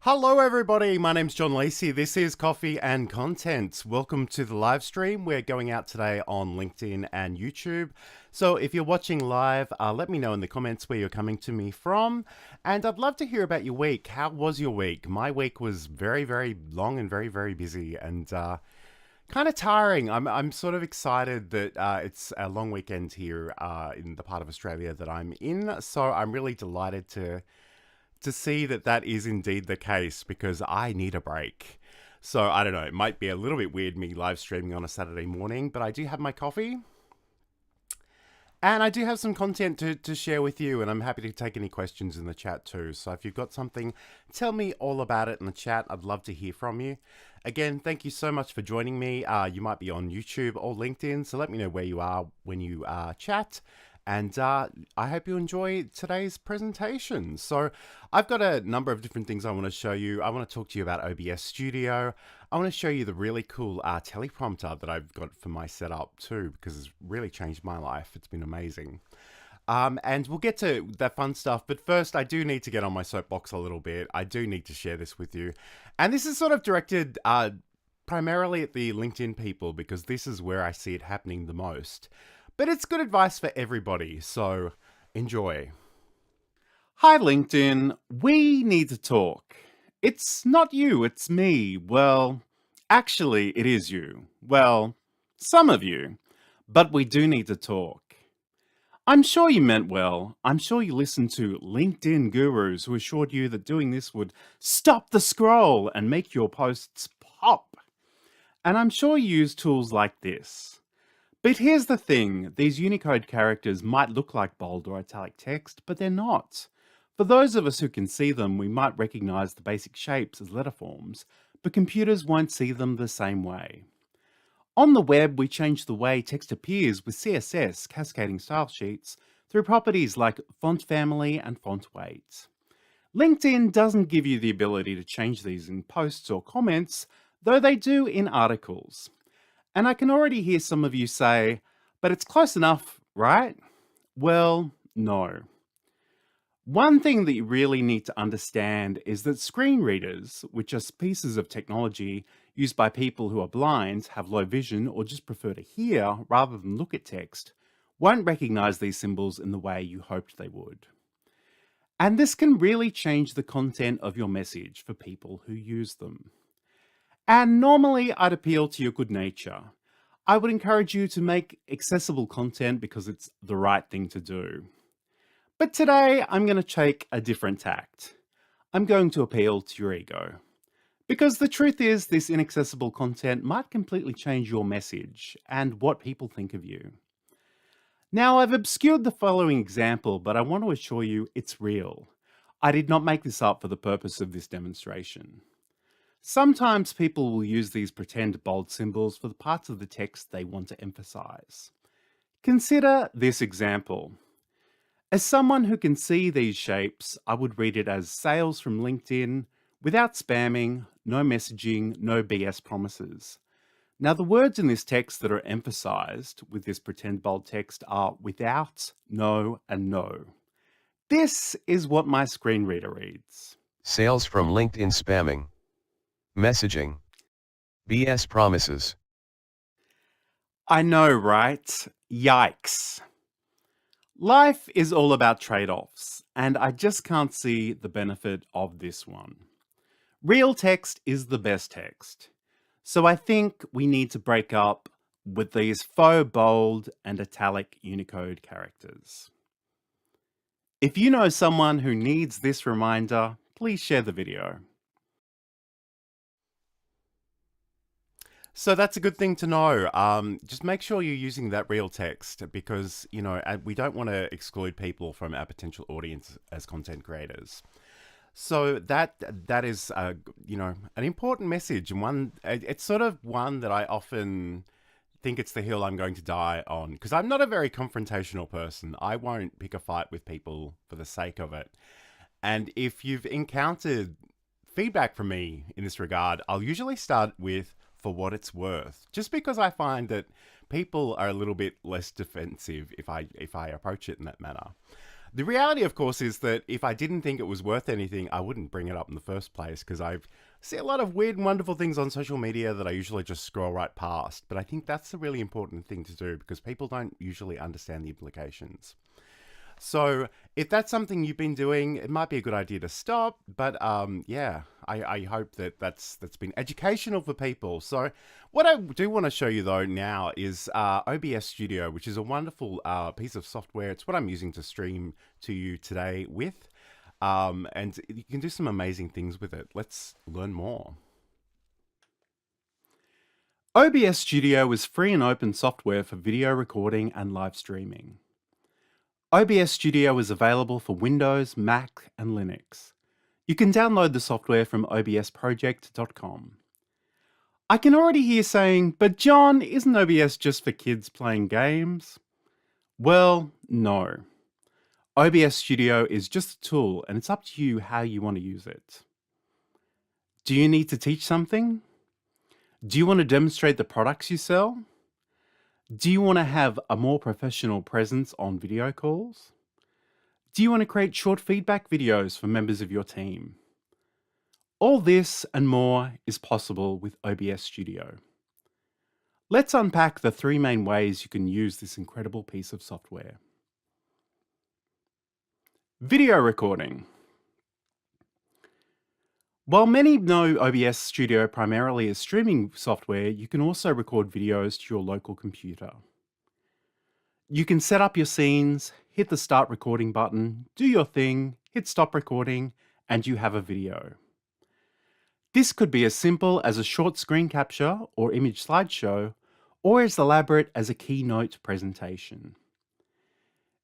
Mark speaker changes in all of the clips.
Speaker 1: Hello everybody, my name's John Lacey. This is Coffee and Content. Welcome to the live stream. We're going out today on LinkedIn and YouTube. So if you're watching live, let me know in the comments where you're coming to me from. And I'd love to hear about your week. How was your week? My week was very, very long and very, very busy and kind of tiring. I'm sort of excited that it's a long weekend here in the part of Australia that I'm in. So I'm really delighted to see that that is indeed the case because I need a break. So I don't know, it might be a little bit weird me live streaming on a Saturday morning, but I do have my coffee and I do have some content to share with you, and I'm happy to take any questions in the chat too. So if you've got something, tell me all about it in the chat. I'd love to hear from you. Again, thank you so much for joining me. You might be on YouTube or LinkedIn, so let me know where you are when you chat. And I hope you enjoy today's presentation. So I've got a number of different things I want to show you. I want to talk to you about OBS Studio. I want to show you the really cool teleprompter that I've got for my setup too, because it's really changed my life. It's been amazing. And we'll get to that fun stuff. But first, I do need to get on my soapbox a little bit. I do need to share this with you. And this is sort of directed primarily at the LinkedIn people, because this is where I see it happening the most. But it's good advice for everybody, so enjoy. Hi LinkedIn, we need to talk. It's not you, it's me. Well, actually it is you. Well, some of you. But we do need to talk. I'm sure you meant well. I'm sure you listened to LinkedIn gurus who assured you that doing this would stop the scroll and make your posts pop. And I'm sure you use tools like this. But here's the thing, these Unicode characters might look like bold or italic text, but they're not. For those of us who can see them, we might recognize the basic shapes as letter forms, but computers won't see them the same way. On the web, we change the way text appears with CSS, cascading style sheets, through properties like font family and font weight. LinkedIn doesn't give you the ability to change these in posts or comments, though they do in articles. And I can already hear some of you say, but it's close enough, right? Well, no. One thing that you really need to understand is that screen readers, which are pieces of technology used by people who are blind, have low vision, or just prefer to hear rather than look at text, won't recognize these symbols in the way you hoped they would. And this can really change the content of your message for people who use them. And normally I'd appeal to your good nature. I would encourage you to make accessible content because it's the right thing to do. But today I'm going to take a different tact. I'm going to appeal to your ego. Because the truth is, this inaccessible content might completely change your message and what people think of you. Now, I've obscured the following example, but I want to assure you it's real. I did not make this up for the purpose of this demonstration. Sometimes people will use these pretend bold symbols for the parts of the text they want to emphasize. Consider this example. As someone who can see these shapes, I would read it as sales from LinkedIn, without spamming, no messaging, no BS promises. Now the words in this text that are emphasized with this pretend bold text are without, no, and no. This is what my screen reader reads.
Speaker 2: Sales from LinkedIn spamming. Messaging. BS promises.
Speaker 1: I know, right? Yikes. Life is all about trade-offs, and I just can't see the benefit of this one. Real text is the best text. So I think we need to break up with these faux bold and italic Unicode characters. If you know someone who needs this reminder, please share the video. So that's a good thing to know. Just make sure you're using that real text because, you know, we don't want to exclude people from our potential audience as content creators. So that is, you know, an important message, and one, it's sort of one that I often think it's the hill I'm going to die on, because I'm not a very confrontational person. I won't pick a fight with people for the sake of it. And if you've encountered feedback from me in this regard, I'll usually start with for what it's worth, just because I find that people are a little bit less defensive if I approach it in that manner. The reality, of course, is that if I didn't think it was worth anything, I wouldn't bring it up in the first place because I see a lot of weird and wonderful things on social media that I usually just scroll right past. But I think that's a really important thing to do because people don't usually understand the implications. So if that's something you've been doing, it might be a good idea to stop. But yeah, I hope that that's been educational for people. So what I do want to show you though now is OBS Studio, which is a wonderful piece of software. It's what I'm using to stream to you today with. And you can do some amazing things with it. Let's learn more. OBS Studio is free and open software for video recording and live streaming. OBS Studio is available for Windows, Mac, and Linux. You can download the software from obsproject.com. I can already hear saying, but John, isn't OBS just for kids playing games? Well, no. OBS Studio is just a tool and it's up to you how you want to use it. Do you need to teach something? Do you want to demonstrate the products you sell? Do you want to have a more professional presence on video calls? Do you want to create short feedback videos for members of your team? All this and more is possible with OBS Studio. Let's unpack the 3 main ways you can use this incredible piece of software. Video recording. While many know OBS Studio primarily as streaming software, you can also record videos to your local computer. You can set up your scenes, hit the start recording button, do your thing, hit stop recording, and you have a video. This could be as simple as a short screen capture or image slideshow, or as elaborate as a keynote presentation.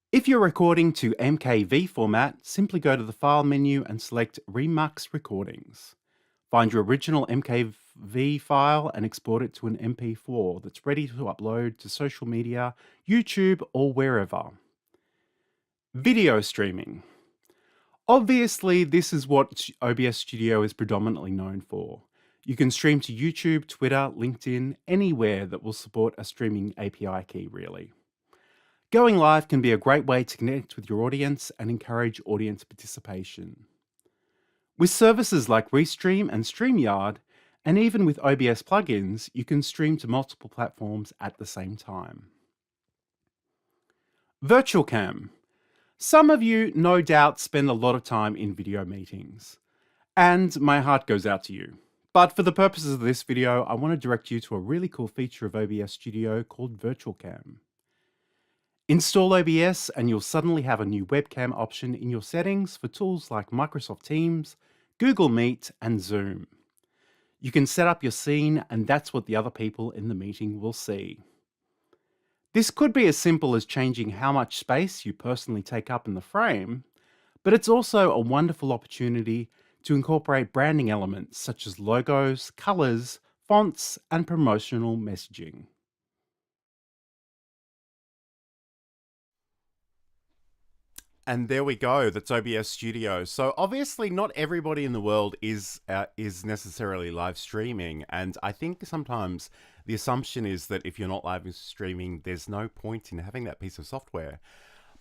Speaker 1: If you're recording to MKV format, simply go to the File menu and select Remux Recordings. Find your original MKV file and export it to an MP4 that's ready to upload to social media, YouTube, or wherever. Video streaming. Obviously, this is what OBS Studio is predominantly known for. You can stream to YouTube, Twitter, LinkedIn, anywhere that will support a streaming API key, really. Going live can be a great way to connect with your audience and encourage audience participation. With services like Restream and StreamYard, and even with OBS plugins, you can stream to multiple platforms at the same time. Virtual Cam. Some of you, no doubt, spend a lot of time in video meetings, and my heart goes out to you. But for the purposes of this video, I want to direct you to a really cool feature of OBS Studio called Virtual Cam. Install OBS and you'll suddenly have a new webcam option in your settings for tools like Microsoft Teams, Google Meet, and Zoom. You can set up your scene and that's what the other people in the meeting will see. This could be as simple as changing how much space you personally take up in the frame, but it's also a wonderful opportunity to incorporate branding elements such as logos, colors, fonts, and promotional messaging. And there we go. That's OBS Studio. So obviously, not everybody in the world is necessarily live streaming, and I think sometimes the assumption is that if you're not live streaming, there's no point in having that piece of software.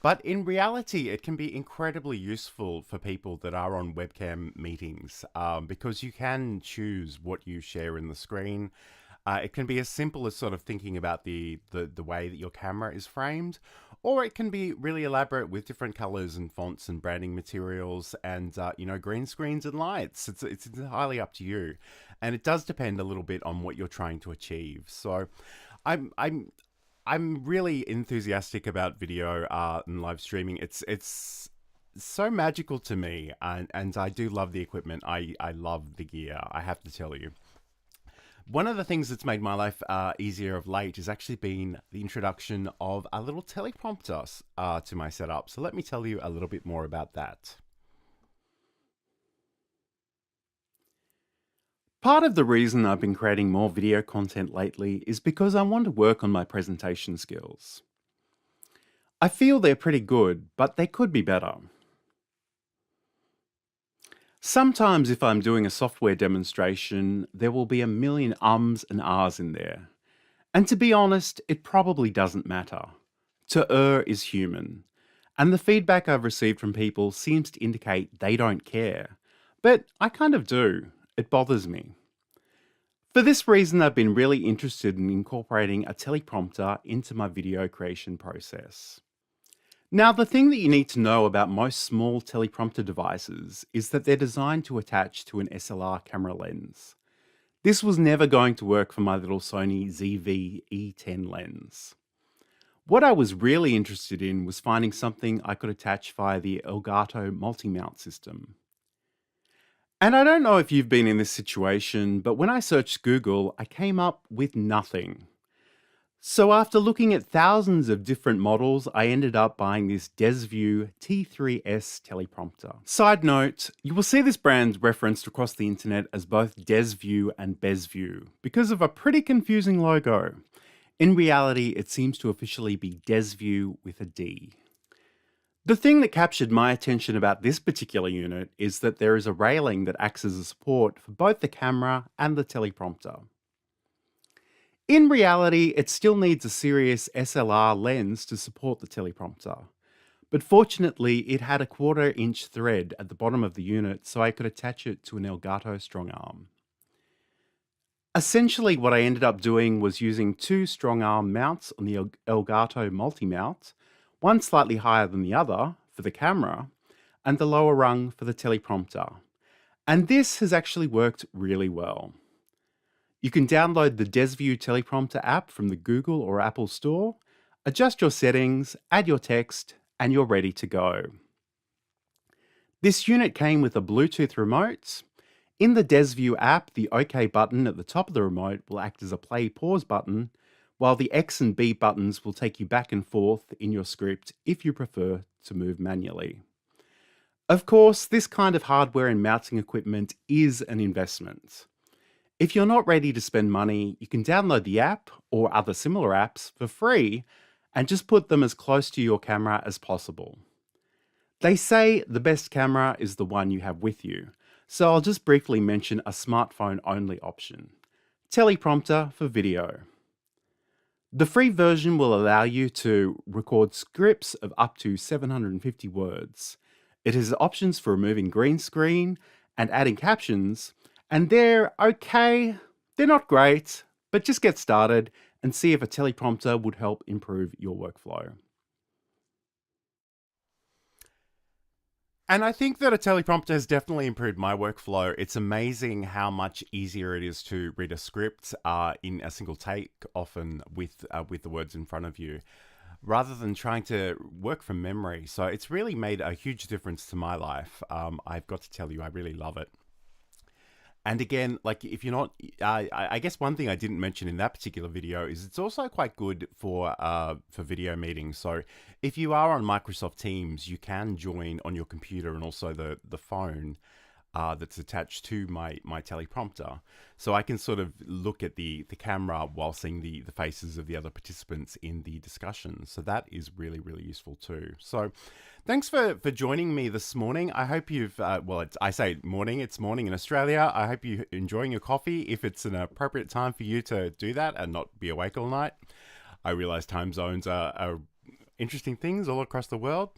Speaker 1: But in reality, it can be incredibly useful for people that are on webcam meetings because you can choose what you share in the screen. It can be as simple as sort of thinking about the way that your camera is framed, or it can be really elaborate with different colors and fonts and branding materials and green screens and lights. It's entirely up to you, and it does depend a little bit on what you're trying to achieve. So, I'm really enthusiastic about video and live streaming. It's so magical to me, and I do love the equipment. I love the gear, I have to tell you. One of the things that's made my life easier of late has actually been the introduction of a little teleprompter to my setup. So let me tell you a little bit more about that. Part of the reason I've been creating more video content lately is because I want to work on my presentation skills. I feel they're pretty good, but they could be better. Sometimes if I'm doing a software demonstration, there will be a million ums and ahs in there. And to be honest, it probably doesn't matter. To err is human. And the feedback I've received from people seems to indicate they don't care. But I kind of do. It bothers me. For this reason, I've been really interested in incorporating a teleprompter into my video creation process. Now, the thing that you need to know about most small teleprompter devices is that they're designed to attach to an SLR camera lens. This was never going to work for my little Sony ZV-E10 lens. What I was really interested in was finding something I could attach via the Elgato multi-mount system. And I don't know if you've been in this situation, but when I searched Google, I came up with nothing. So after looking at thousands of different models, I ended up buying this DesView T3S teleprompter. Side note, you will see this brand referenced across the internet as both DesView and BezView because of a pretty confusing logo. In reality, it seems to officially be DesView with a D. The thing that captured my attention about this particular unit is that there is a railing that acts as a support for both the camera and the teleprompter. In reality, it still needs a serious SLR lens to support the teleprompter, but fortunately it had a 1/4 inch thread at the bottom of the unit so I could attach it to an Elgato strong arm. Essentially what I ended up doing was using 2 strong arm mounts on the Elgato multi-mount, one slightly higher than the other for the camera, and the lower rung for the teleprompter. And this has actually worked really well. You can download the DesView teleprompter app from the Google or Apple Store, adjust your settings, add your text, and you're ready to go. This unit came with a Bluetooth remote. In the DesView app, the OK button at the top of the remote will act as a play-pause button, while the X and B buttons will take you back and forth in your script if you prefer to move manually. Of course, this kind of hardware and mounting equipment is an investment. If you're not ready to spend money, you can download the app or other similar apps for free and just put them as close to your camera as possible. They say the best camera is the one you have with you, so I'll just briefly mention a smartphone-only option, Teleprompter for video. The free version will allow you to record scripts of up to 750 words. It has options for removing green screen and adding captions, and they're okay. They're not great, but just get started and see if a teleprompter would help improve your workflow. And I think that a teleprompter has definitely improved my workflow. It's amazing how much easier it is to read a script in a single take, often with the words in front of you, rather than trying to work from memory. So it's really made a huge difference to my life. I've got to tell you, I really love it. And again, like if you're not, I guess one thing I didn't mention in that particular video is it's also quite good for video meetings. So if you are on Microsoft Teams, you can join on your computer and also the phone that's attached to my teleprompter. So I can sort of look at the camera while seeing the faces of the other participants in the discussion. So that is really, really useful too. So thanks for joining me this morning. I hope you've, I say morning, it's morning in Australia. I hope you're enjoying your coffee if it's an appropriate time for you to do that and not be awake all night. I realize time zones are interesting things all across the world.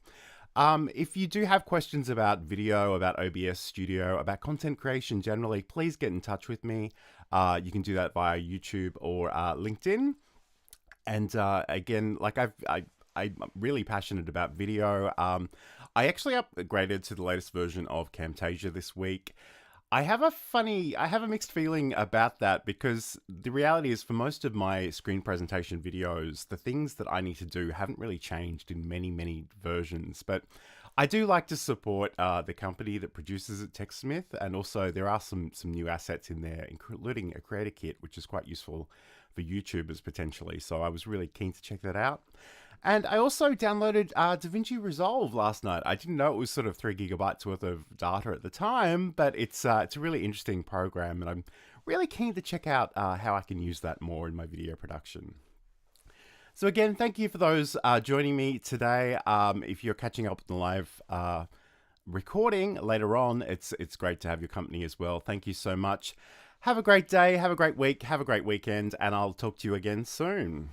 Speaker 1: If you do have questions about video, about OBS Studio, about content creation generally, please get in touch with me. You can do that via YouTube or LinkedIn. And again, like I'm really passionate about video. I actually upgraded to the latest version of Camtasia this week. I have a mixed feeling about that because the reality is for most of my screen presentation videos, the things that I need to do haven't really changed in many, many versions. But I do like to support the company that produces it, TechSmith, and also there are some new assets in there, including a creator kit, which is quite useful for YouTubers potentially. So I was really keen to check that out. And I also downloaded DaVinci Resolve last night. I didn't know it was sort of 3 gigabytes worth of data at the time, but it's a really interesting program, and I'm really keen to check out how I can use that more in my video production. So again, thank you for those joining me today. If you're catching up on the live recording later on, it's great to have your company as well. Thank you so much. Have a great day, have a great week, have a great weekend, and I'll talk to you again soon.